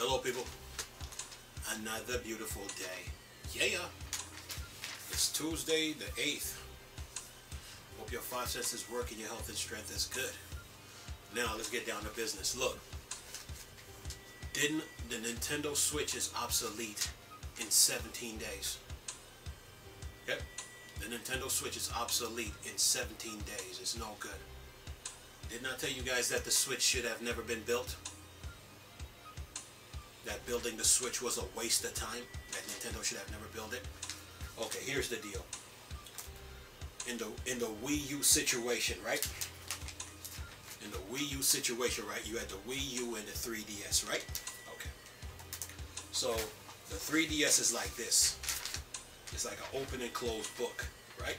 Hello people, another beautiful day. Yeah, it's Tuesday the 8th. Hope your 5 senses work and your health and strength is good. Now let's get down to business. Look, didn't the Nintendo Switch is obsolete in 17 days? Okay, the Nintendo Switch is obsolete in 17 days. It's no good. Didn't I tell you guys that the Switch should have never been built? That building the Switch was a waste of time, that Nintendo should have never built it. Okay, here's the deal. In the Wii U situation, right? In the Wii U situation, right? You had the Wii U and the 3DS, right? Okay. So the 3DS is like this. It's like an open and closed book, right?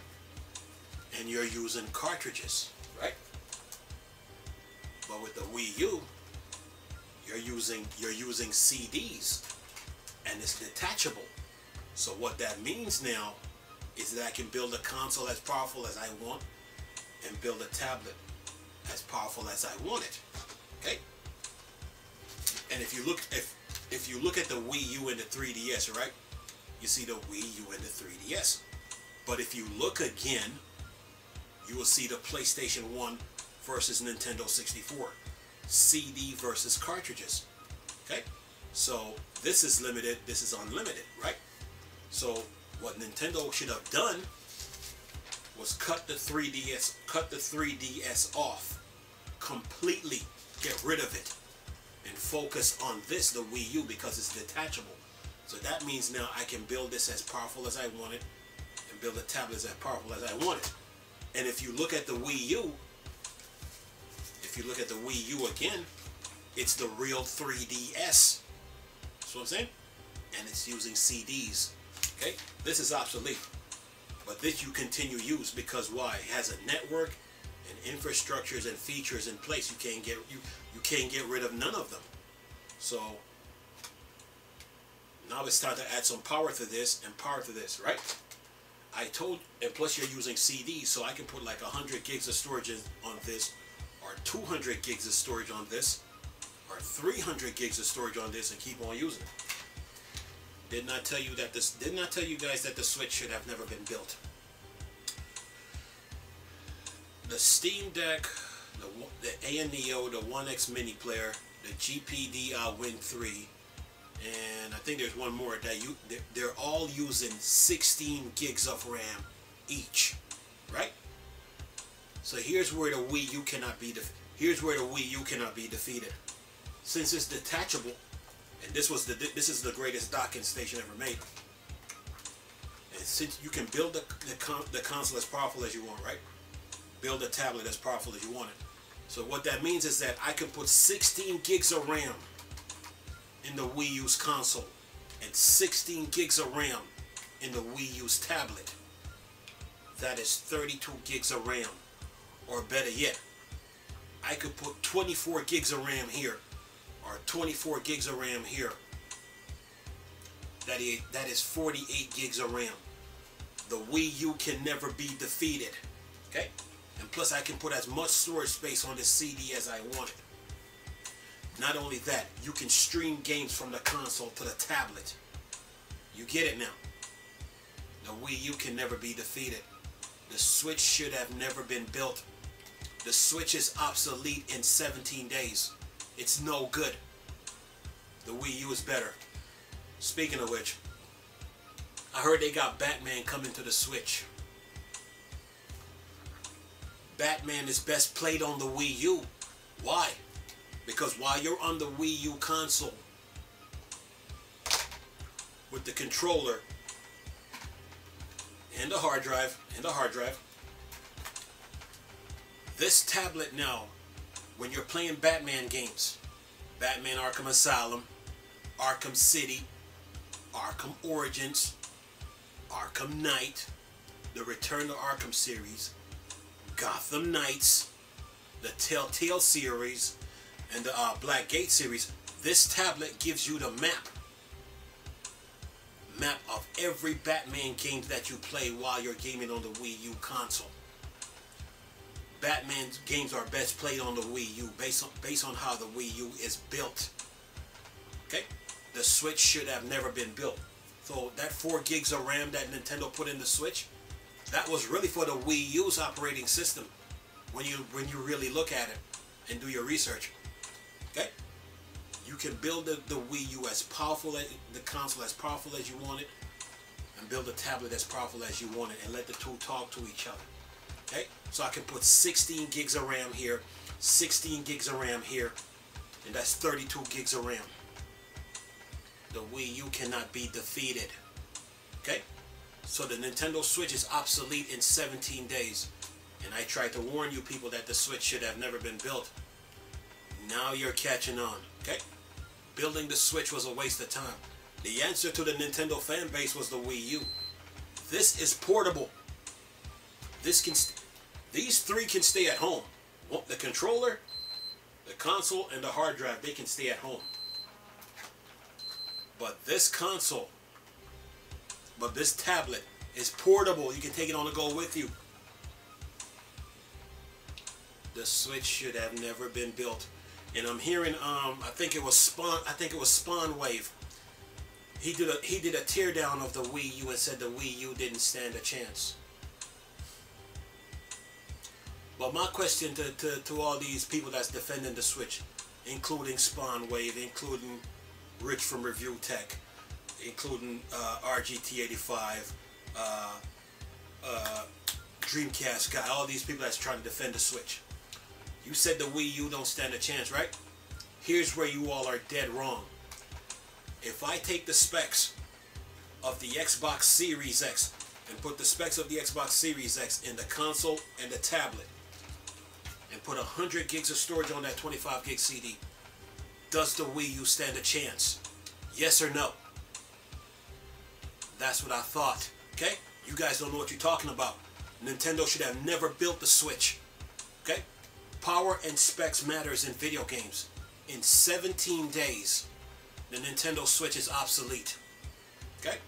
And you're using cartridges, right? But with the Wii U, you're using CDs, and it's detachable. So what that means now is that I can build a console as powerful as I want and build a tablet as powerful as I want it. Okay? And if you look at the Wii U and the 3DS, right? You see the Wii U and the 3DS. But if you look again, you will see the PlayStation 1 versus Nintendo 64. CD versus cartridges. Okay, so this is limited, this is unlimited, right? So what Nintendo should have done was cut the 3DS off completely, get rid of it, and focus on this, the Wii U, because it's detachable. So that means now I can build this as powerful as I want it and build a tablet as powerful as I want it. And if you look at the Wii U, again, it's the real 3DS. That's what I'm saying? And it's using CDs. Okay? This is obsolete. But this you continue use because why? It has a network and infrastructures and features in place. You can't get rid of none of them. So now it's time to add some power to this and power to this, right? And plus you're using CDs, so I can put like 100 gigs of storage on this, or 200 gigs of storage on this, or 300 gigs of storage on this, and keep on using it. Didn't I tell you guys that the Switch should have never been built? The Steam Deck, the HNDELD, the 1X mini player, the GPD Win 3, and I think there's one more that they're all using 16 gigs of RAM each, right? So here's where the Wii U cannot be defeated. Since it's detachable, and this is the greatest docking station ever made. And since you can build the console as powerful as you want, right? Build a tablet as powerful as you want it. So what that means is that I can put 16 gigs of RAM in the Wii U's console and 16 gigs of RAM in the Wii U's tablet. That is 32 gigs of RAM. Or better yet, I could put 24 gigs of RAM here, or 24 gigs of RAM here. That is 48 gigs of RAM. The Wii U can never be defeated. Okay? And plus I can put as much storage space on this CD as I want it. Not only that, you can stream games from the console to the tablet. You get it now. The Wii U can never be defeated. The Switch should have never been built. The Switch is obsolete in 17 days. It's no good. The Wii U is better. Speaking of which, I heard they got Batman coming to the Switch. Batman is best played on the Wii U. Why? Because while you're on the Wii U console with the controller and the hard drive, this tablet now, when you're playing Batman games, Batman Arkham Asylum, Arkham City, Arkham Origins, Arkham Knight, the Return to Arkham series, Gotham Knights, the Telltale series, and the Blackgate series, this tablet gives you the map of every Batman game that you play while you're gaming on the Wii U console. Batman games are best played on the Wii U based on how the Wii U is built. Okay, the Switch should have never been built. So that 4 gigs of RAM that Nintendo put in the Switch, that was really for the Wii U's operating system. When you really look at it and do your research, okay, you can build the Wii U as powerful as the console as powerful as you want it, and build a tablet as powerful as you want it, and let the two talk to each other. Okay, so I can put 16 gigs of RAM here, 16 gigs of RAM here, and that's 32 gigs of RAM. The Wii U cannot be defeated. Okay, so the Nintendo Switch is obsolete in 17 days. And I tried to warn you people that the Switch should have never been built. Now you're catching on. Okay, building the Switch was a waste of time. The answer to the Nintendo fan base was the Wii U. This is portable. These three can stay at home. The controller, the console, and the hard drive, they can stay at home. But this console, this tablet is portable. You can take it on the go with you. The Switch should have never been built. And I'm hearing I think it was Spawn Wave. He did a teardown of the Wii U and said the Wii U didn't stand a chance. But my question to all these people that's defending the Switch, including Spawn Wave, including Rich from Review Tech, including RGT85, Dreamcast guy, all these people that's trying to defend the Switch. You said the Wii U don't stand a chance, right? Here's where you all are dead wrong. If I take the specs of the Xbox Series X and put the specs of the Xbox Series X in the console and the tablet and put 100 gigs of storage on that 25 gig CD, does the Wii U stand a chance? Yes or no? That's what I thought. Okay? You guys don't know what you're talking about. Nintendo should have never built the Switch. Okay? Power and specs matters in video games. In 17 days, the Nintendo Switch is obsolete. Okay?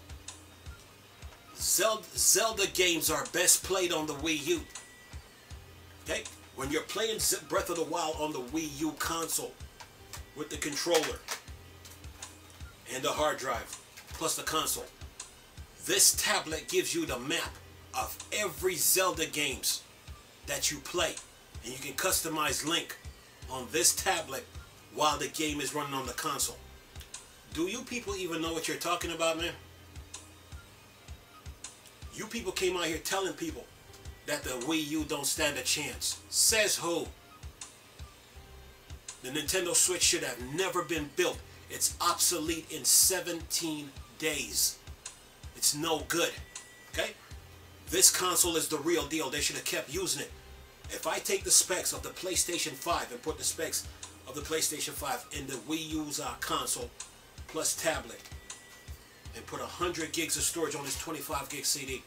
Zelda games are best played on the Wii U. Okay? When you're playing Breath of the Wild on the Wii U console with the controller and the hard drive plus the console, this tablet gives you the map of every Zelda games that you play. And you can customize Link on this tablet while the game is running on the console. Do you people even know what you're talking about, man? You people came out here telling people that the Wii U don't stand a chance. Says who? The Nintendo Switch should have never been built. It's obsolete in 17 days. It's no good. Okay? This console is the real deal. They should have kept using it. If I take the specs of the PlayStation 5 and put the specs of the PlayStation 5 in the Wii U's console plus tablet and put 100 gigs of storage on this 25 gig CD,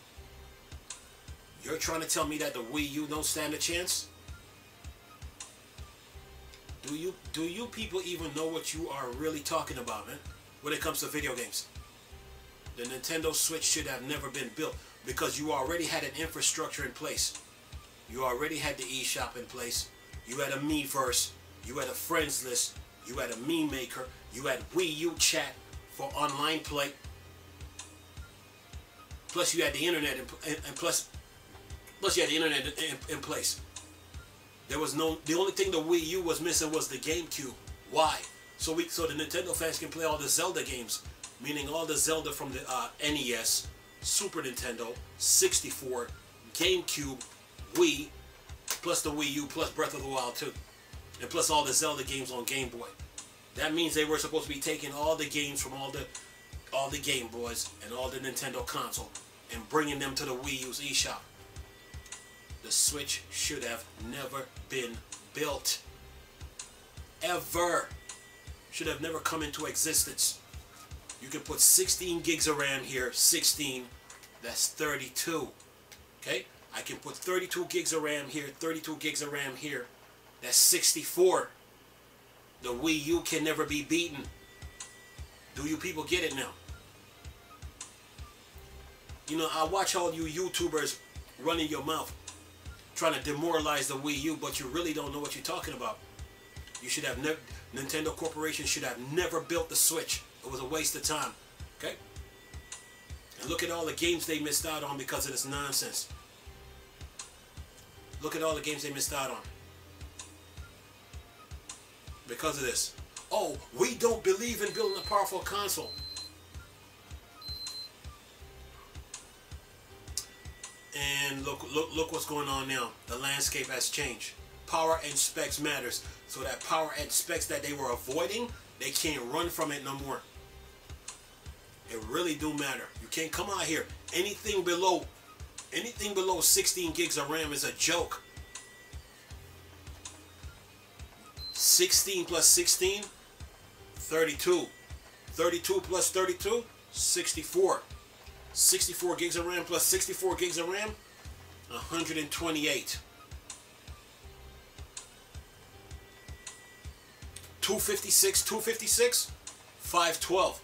you're trying to tell me that the Wii U don't stand a chance? Do you people even know what you are really talking about, man, when it comes to video games? The Nintendo Switch should have never been built because you already had an infrastructure in place. You already had the eShop in place. You had a Miiverse. You had a friends list. You had a meme maker. You had Wii U chat for online play. Plus you had the internet and plus you had the internet in place. There was the only thing the Wii U was missing was the GameCube. Why? So the Nintendo fans can play all the Zelda games, meaning all the Zelda from the NES, Super Nintendo, 64, GameCube, Wii, plus the Wii U, plus Breath of the Wild 2, and plus all the Zelda games on Game Boy. That means they were supposed to be taking all the games from all the Game Boys and all the Nintendo console and bringing them to the Wii U's eShop. The Switch should have never been built. Ever. Should have never come into existence. You can put 16 gigs of RAM here, 16, that's 32. Okay? I can put 32 gigs of RAM here, 32 gigs of RAM here, that's 64. The Wii U can never be beaten. Do you people get it now? You know, I watch all you YouTubers running your mouth, trying to demoralize the Wii U, but you really don't know what you're talking about. You should have never. Nintendo Corporation should have never built the Switch. It was a waste of time. Okay? And look at all the games they missed out on because of this nonsense. Look at all the games they missed out on. Because of this. Oh, we don't believe in building a powerful console. And look what's going on now. The landscape has changed. Power and specs matters. So that power and specs that they were avoiding, they can't run from it no more. It really do matter. You can't come out here. Anything below 16 gigs of RAM is a joke. 16 plus 16, 32. 32 plus 32, 64. 64 gigs of RAM plus 64 gigs of RAM, 128. 256, 512.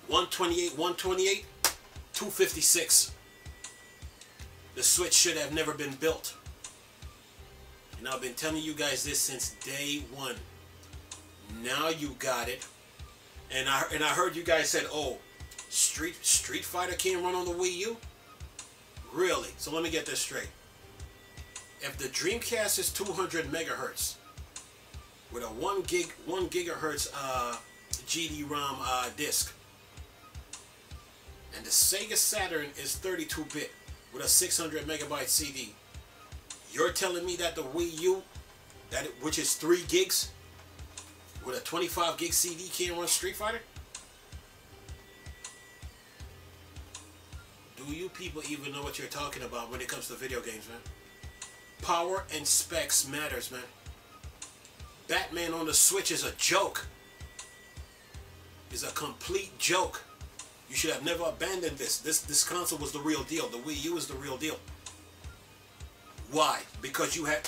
128, 256. The Switch should have never been built. And I've been telling you guys this since day one. Now you got it. And I heard you guys said, oh, Street Fighter can't run on the Wii U? Really? So let me get this straight. If the Dreamcast is 200 megahertz with a 1 gigahertz GD-ROM disc, and the Sega Saturn is 32-bit with a 600 megabyte CD, you're telling me that the Wii U, which is 3 gigs, with a 25 gig CD can't run Street Fighter? Do you people even know what you're talking about when it comes to video games, man? Power and specs matters, man. Batman on the Switch is a joke. It's a complete joke. You should have never abandoned this. This console was the real deal. The Wii U is the real deal. Why? Because you had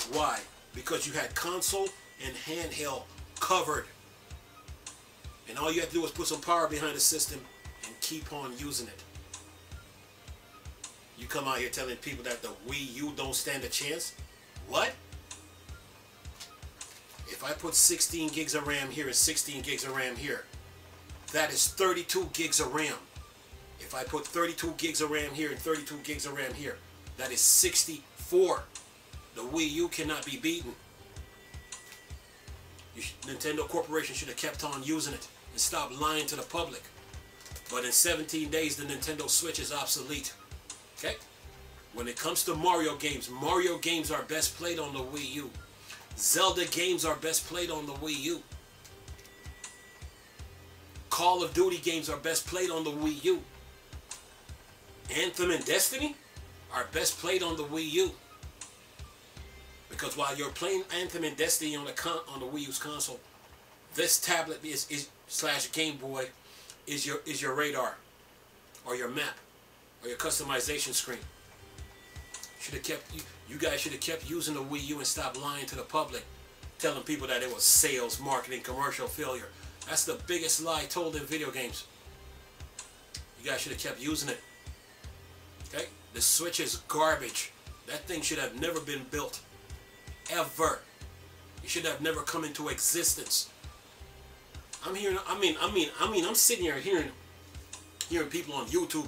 console and handheld covered. And all you have to do is put some power behind the system and keep on using it. You come out here telling people that the Wii U don't stand a chance? What? If I put 16 gigs of RAM here and 16 gigs of RAM here, that is 32 gigs of RAM. If I put 32 gigs of RAM here and 32 gigs of RAM here, that is 64. The Wii U cannot be beaten. Nintendo Corporation should have kept on using it and stopped lying to the public. But in 17 days, the Nintendo Switch is obsolete. Okay? When it comes to Mario games are best played on the Wii U. Zelda games are best played on the Wii U. Call of Duty games are best played on the Wii U. Anthem and Destiny are best played on the Wii U. Because while you're playing Anthem and Destiny on the Wii U's console, this tablet / Game Boy is your radar, or your map, or your customization screen. You guys should have kept using the Wii U and stopped lying to the public, telling people that it was sales, marketing, commercial failure. That's the biggest lie told in video games. You guys should have kept using it. Okay? The Switch is garbage. That thing should have never been built. Ever. It should have never come into existence. I'm sitting here hearing people on YouTube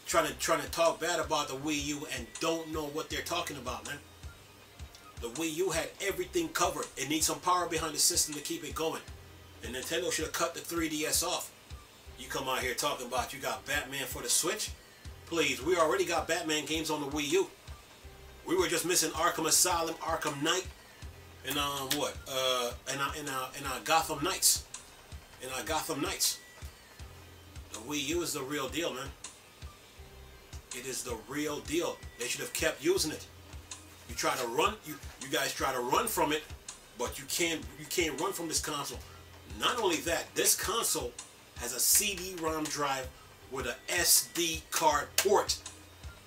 trying to talk bad about the Wii U and don't know what they're talking about, man. The Wii U had everything covered. It needs some power behind the system to keep it going. And Nintendo should have cut the 3DS off. You come out here talking about you got Batman for the Switch? Please, we already got Batman games on the Wii U. We were just missing Arkham Asylum, Arkham Knight, and Gotham Knights. Gotham Knights. The Wii U is the real deal, man. It is the real deal. They should have kept using it. You guys try to run from it, but you can't run from this console. Not only that, this console has a CD-ROM drive with an SD card port.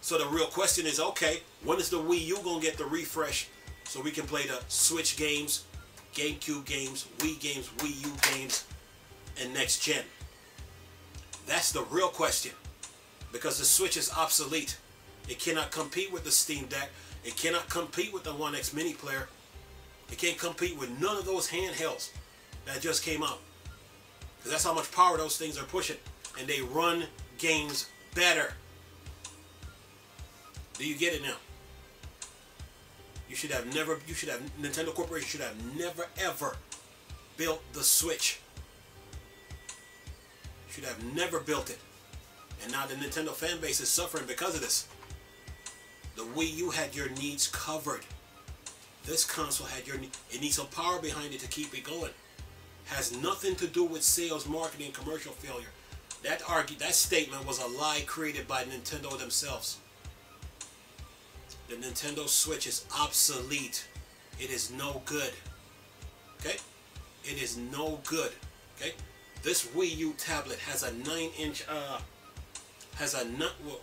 So the real question is, okay, when is the Wii U gonna get the refresh so we can play the Switch games, GameCube games, Wii U games, and next gen? That's the real question. Because the Switch is obsolete. It cannot compete with the Steam Deck. It cannot compete with the 1X mini player. It can't compete with none of those handhelds that just came out. Because that's how much power those things are pushing. And they run games better. Do you get it now? Nintendo Corporation should have never ever built the Switch. Should have never built it. And now the Nintendo fan base is suffering because of this. The Wii U had your needs covered. This console had your need. It needs some power behind it to keep it going. Has nothing to do with sales, marketing, commercial failure. That statement was a lie created by Nintendo themselves. The Nintendo Switch is obsolete. It is no good. Okay? It is no good. Okay? This Wii U tablet has a 9-inch,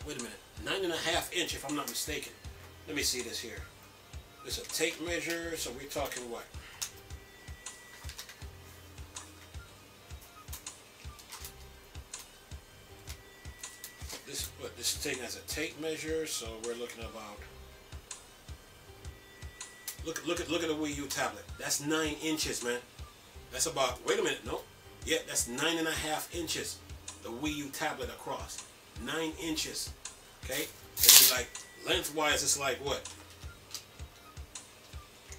wait a minute, 9.5 inch if I'm not mistaken. Let me see this here. It's a tape measure, so we're talking what? This thing has a tape measure, so we're looking about. Look at the Wii U tablet. That's 9 inches, man. That's about. Wait a minute, no. Yeah, that's 9.5 inches. The Wii U tablet across 9 inches. Okay, and then like lengthwise, it's like what?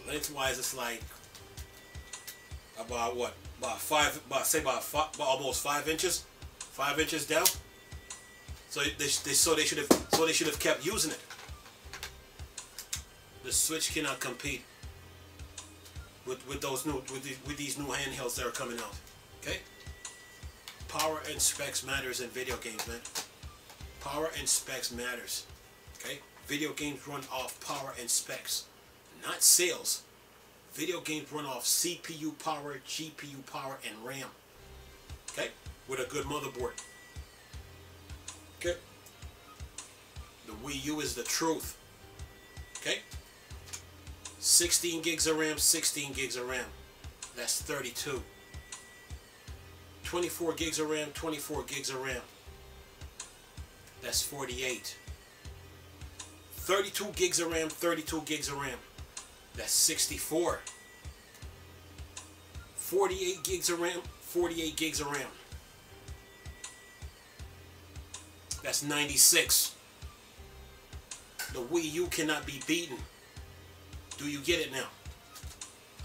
Lengthwise, it's like about what? About almost 5 inches. 5 inches down. So they should have kept using it. The Switch cannot compete with these new handhelds that are coming out. Okay? Power and specs matters in video games, man. Power and specs matters. Okay? Video games run off power and specs, not sales. Video games run off CPU power, GPU power, and RAM. Okay? With a good motherboard. Okay? The Wii U is the truth. Okay? 16 gigs of RAM, 16 gigs of RAM. That's 32. 24 gigs of RAM, 24 gigs of RAM. That's 48. 32 gigs of RAM, 32 gigs of RAM. That's 64. 48 gigs of RAM, 48 gigs of RAM. That's 96. The Wii U cannot be beaten. Do you get it now?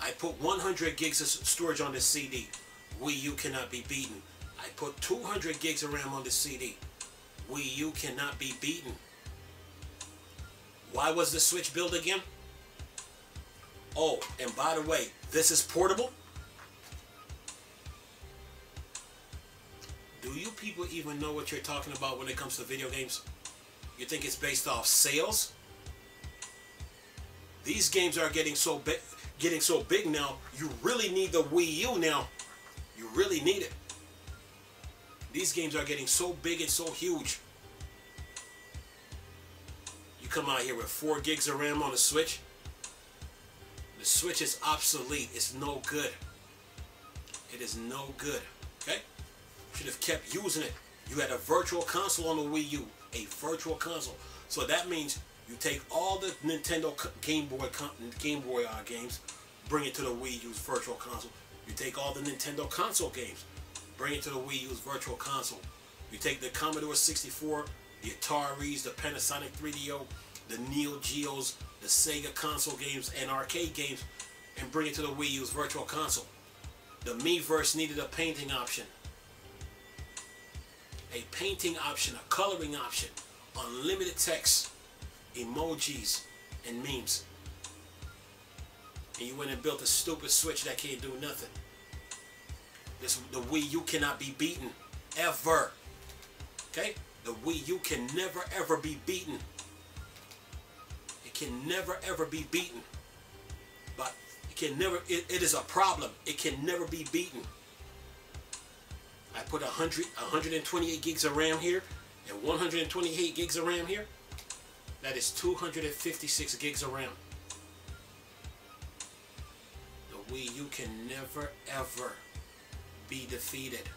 I put 100 gigs of storage on this CD. Wii U cannot be beaten. I put 200 gigs of RAM on this CD. Wii U cannot be beaten. Why was the Switch built again? Oh, and by the way, this is portable. Do you people even know what you're talking about when it comes to video games? You think it's based off sales? These games are getting so big now, you really need the Wii U now. You really need it. These games are getting so big and so huge. You come out here with 4 gigs of RAM on the Switch. The Switch is obsolete. It's no good. It is no good. Okay? Should have kept using it. You had a virtual console on the Wii U. A virtual console. So that means you take all the Nintendo Game Boy games, bring it to the Wii U's virtual console. You take all the Nintendo console games, bring it to the Wii U's virtual console. You take the Commodore 64, the Ataris, the Panasonic 3DO, the Neo Geos, the Sega console games, and arcade games, and bring it to the Wii U's virtual console. The Miiverse needed a painting option. A painting option, a coloring option, unlimited text, emojis, and memes. And you went and built a stupid Switch that can't do nothing. The Wii U cannot be beaten. Ever. Okay? The Wii U can never ever be beaten. It can never ever be beaten. But it can never, it is a problem. It can never be beaten. I put 128 gigs of RAM here and 128 gigs of RAM here. That is 256 gigs of RAM. The Wii U can never ever be defeated.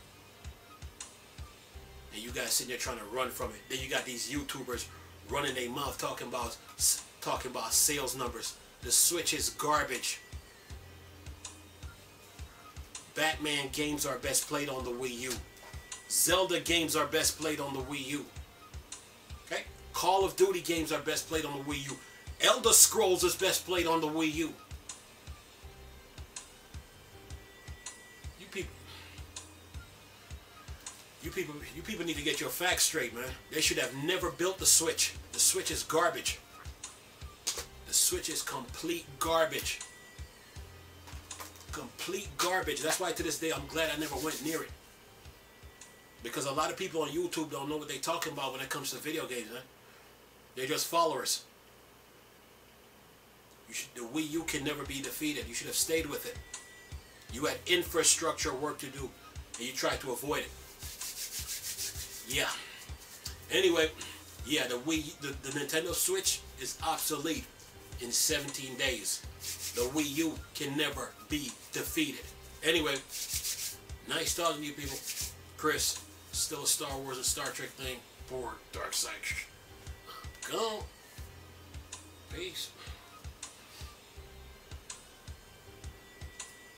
And you guys sitting there trying to run from it. Then you got these YouTubers running their mouth talking talking about sales numbers. The Switch is garbage. Batman games are best played on the Wii U. Zelda games are best played on the Wii U. Okay? Call of Duty games are best played on the Wii U. Elder Scrolls is best played on the Wii U. You people need to get your facts straight, man. They should have never built the Switch. The Switch is garbage. The Switch is complete garbage. Complete garbage. That's why to this day I'm glad I never went near it. Because a lot of people on YouTube don't know what they're talking about when it comes to video games, man. They're just followers. The Wii U can never be defeated. You should have stayed with it. You had infrastructure work to do, and you tried to avoid it. Yeah. Anyway, yeah, the Nintendo Switch is obsolete in 17 days. The Wii U can never be defeated. Anyway, nice talking to you people. Chris, still a Star Wars and Star Trek thing for Dark Side. Go. Peace.